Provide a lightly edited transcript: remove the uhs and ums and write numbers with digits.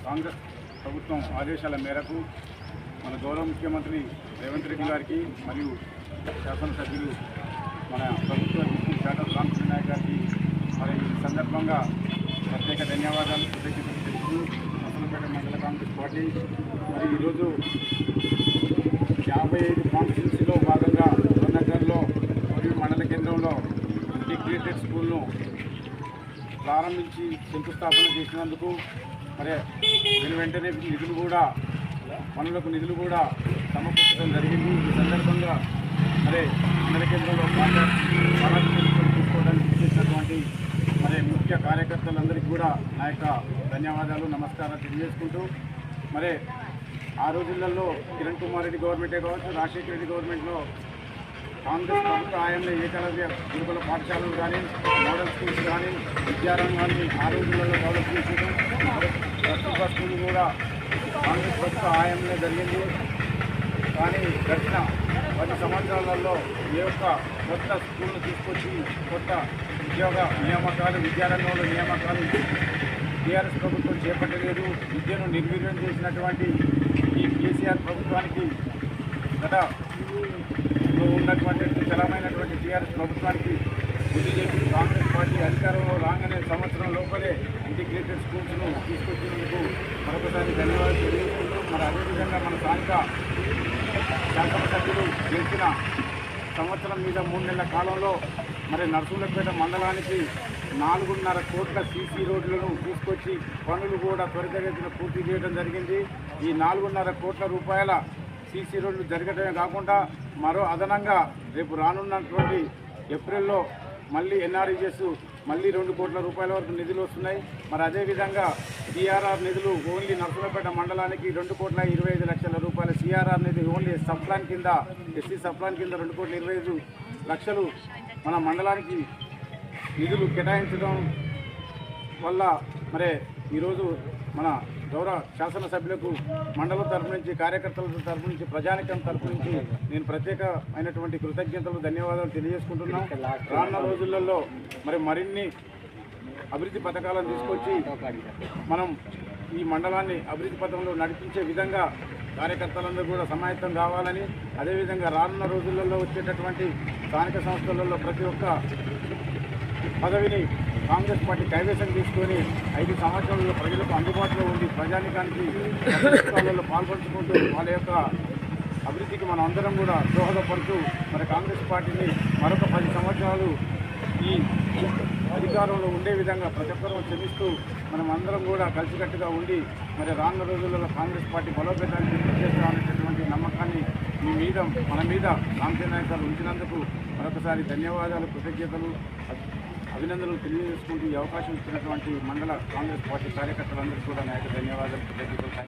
కాంగ్రెస్ ప్రభుత్వం ఆదేశాల మేరకు మన గౌరవ ముఖ్యమంత్రి రేవంత్ రెడ్డి గారికి మరియు శాసనసభ్యులు మన ప్రభుత్వ శాఖ రామకృష్ణ నాయక్ గారికి మరి ఈ సందర్భంగా ప్రత్యేక ధన్యవాదాలు కృతజ్ఞతలు తెలుపుతూ నర్సంపేట మండల కాంగ్రెస్ పార్టీ మరి ఈరోజు 55 కాన్స్టిట్యూన్సీలో భాగంగా నగర్లో మరియు మండల కేంద్రంలో ఇంటిగ్రేటెడ్ స్కూల్ను ప్రారంభించి శంకుస్థాపన చేసినందుకు మరి వెంటనే నిధులు కూడా పనులకు నిధులు కూడా సమకూర్చడం జరిగింది. ఈ సందర్భంగా మరి మండల కేంద్రంలో తీసుకోవడానికి చేసినటువంటి మరి ముఖ్య కార్యకర్తలందరికీ కూడా నా యొక్క ధన్యవాదాలు నమస్కారాలు తెలియజేసుకుంటూ మరి ఆ రోజులలో కిరణ్ కుమార్ రెడ్డి గవర్నమెంటే కావచ్చు, రాజశేఖర రెడ్డి గవర్నమెంట్లో కాంగ్రెస్ ప్రభుత్వ హయాంలో ఏకలవ్య గురుకుల పాఠశాలలు కానీ, మోడల్ స్కూల్స్ కానీ, విద్యారంగాన్ని ఆ రోజులలో డెవలప్ చేసేయడం, ప్రస్తుత స్కూల్ కూడా కాంగ్రెస్ ప్రభుత్వ హయాంలో జరిగింది. కానీ గడిచిన 10 సంవత్సరాలలో ఏ ఒక్క కొత్త స్కూల్ను తీసుకొచ్చి కొత్త ఉద్యోగ నియామకాలు, విద్యారంగంలో నియామకాలు టీఆర్ఎస్ ప్రభుత్వం చేపట్టలేదు. విద్యను నిర్వీర్యం చేసినటువంటి ఈ కేసీఆర్ ప్రభుత్వానికి గత ఉన్నటువంటి చలమైనటువంటి టీఆర్ఎస్ ప్రభుత్వానికి బుద్ధి చెప్పి కాంగ్రెస్ పార్టీ అధికారంలో రాగానే సంవత్సరం లోపలే ఇంటిగ్రేటెడ్ స్కూల్స్ను తీసుకొచ్చినందుకు మరొకసారి ధన్యవాదాలు తెలియజేసుకుంటూ మరి అదేవిధంగా మన స్థానిక శాసనసభ్యులు గెలిచిన సంవత్సరం మీద 3 నెలల కాలంలో మరి నర్సంపేట మండలానికి 4.5 కోట్ల సీసీ రోడ్లను తీసుకొచ్చి పనులు కూడా త్వరితగతిన పూర్తి చేయడం జరిగింది. ఈ 4.5 కోట్ల రూపాయల సీసీ రోడ్లు జరగడమే కాకుండా మరో అదనంగా రేపు రానున్నటువంటి ఏప్రిల్లో మళ్ళీ ఎన్ఆర్ఈజెస్ మళ్ళీ 2 కోట్ల రూపాయల వరకు నిధులు వస్తున్నాయి. మరి అదేవిధంగా సిఆర్ఆర్ నిధులు ఓన్లీ నర్సంపేట మండలానికి 2,25,00,000 రూపాయల సిఆర్ఆర్ నిధి ఓన్లీ సబ్ ప్లాన్ కింద, ఎస్సీ సబ్ ప్లాన్ కింద 2,25,00,000 మన మండలానికి నిధులు కేటాయించడం వల్ల మరి ఈరోజు మన గౌరవ శాసనసభ్యులకు మండలం తరఫు నుంచి, కార్యకర్తల తరఫు నుంచి, ప్రజానికం తరఫు నుంచి నేను ప్రత్యేకమైనటువంటి కృతజ్ఞతలు ధన్యవాదాలు తెలియజేసుకుంటున్నాం. రానున్న రోజులలో మరిన్ని అభివృద్ధి పథకాలను తీసుకొచ్చి మనం ఈ మండలాన్ని అభివృద్ధి పథంలో నడిపించే విధంగా కార్యకర్తలందరూ కూడా సమాయత్తం కావాలని, అదేవిధంగా రానున్న రోజులలో వచ్చేటటువంటి స్థానిక సంస్థలలో ప్రతి ఒక్క పదవిని కాంగ్రెస్ పార్టీ కైవసం తీసుకొని 5 సంవత్సరాలలో ప్రజలకు అందుబాటులో ఉండి ప్రజానికానికి ప్రభుత్వాలలో పాల్పంచుకుంటూ వాళ్ళ యొక్క అభివృద్ధికి మనం అందరం కూడా దోహదపడుతూ మరి కాంగ్రెస్ పార్టీని మరొక 10 సంవత్సరాలు ఈ అధికారంలో ఉండే విధంగా ప్రతి ఒక్కరూ శ్రమిస్తూ మనం అందరం కూడా కలిసికట్టుగా ఉండి మరి రానున్న రోజులలో కాంగ్రెస్ పార్టీ బలోపేతానికి చేస్తామనేటటువంటి నమ్మకాన్ని మన మీద రామకృష్ణ నాయక్ గారు ఉంచినందుకు మరొకసారి ధన్యవాదాలు, కృతజ్ఞతలు, అభినందనలు తెలియజేసుకుంటూ ఈ అవకాశం ఇచ్చినటువంటి మండల కాంగ్రెస్ పార్టీ కార్యకర్తలందరికీ కూడా నా యొక్క ధన్యవాదాలు, కృతజ్ఞతలు.